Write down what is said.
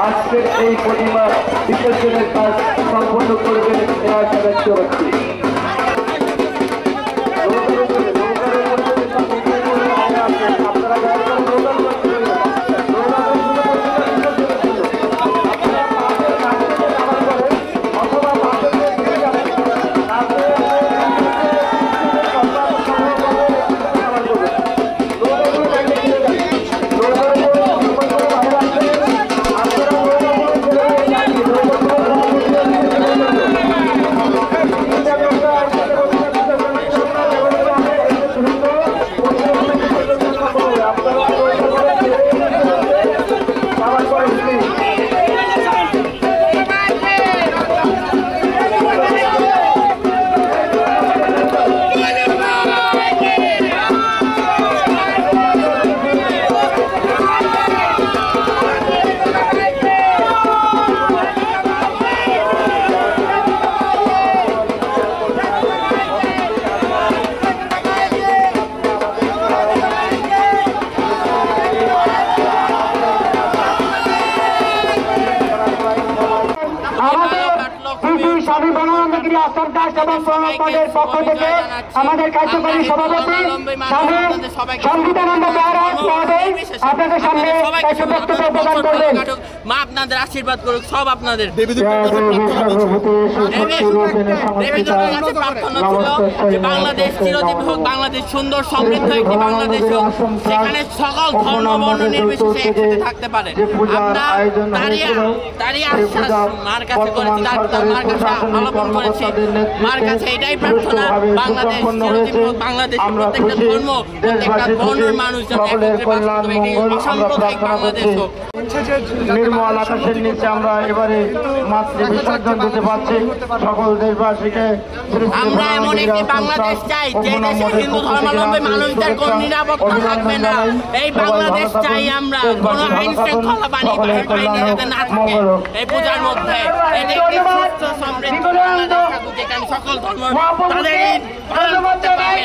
আজকের এই প্রতিমা বিসর্জনের কাজ সম্পন্ন করবেন আশা ব্যক্ত করছি। আমাদের কার্যকরী সভাপতি সংবিধানন্দ মহারাজ মহোদয় আপনাদের সামনে বক্তব্য প্রদান করবেন। মা আপনাদের আশীর্বাদ করুক, সব আপনাদের প্রার্থনা ছিল যে বাংলাদেশ চিরজীবী হোক, বাংলাদেশ সুন্দর সমৃদ্ধ একটি বাংলাদেশ হোক, সেখানে সকল ধর্ম বর্ণ নির্বিশেষে একসাথে থাকতে পারে। আমরা তারই আশ্বাস মার কাছে করেছি, মার কাছে আলোপন করেছি। মার কাছে এটাই প্রার্থনা, বাংলাদেশ চিরজীবী হোক, বাংলাদেশের প্রত্যেকটা ধর্ম, প্রত্যেকটা বর্ণের মানুষ যাতে অসাম্প্রদায়িক বাংলাদেশ হোক। নির্মল আকাশের নিচে আমরা এবারে মাতৃ বিসর্জন দিতে পারছি। সকল দেশবাসীকে আমরা এমন একটি বাংলাদেশ চাই যে দেশে হিন্দু ধর্মাবলম্বী মানুষদের কোনো নিরাপত্তা থাকবে না। এই বাংলাদেশ চাই আমরা, কোনো আইন শৃঙ্খলা বাহিনী যাতে না থাকে এই পূজার মধ্যে। এটি একটি সুস্থ সমৃদ্ধ বাংলাদেশ থাকুক যেখানে সকল ধর্ম তাদের পালন করতে পারে।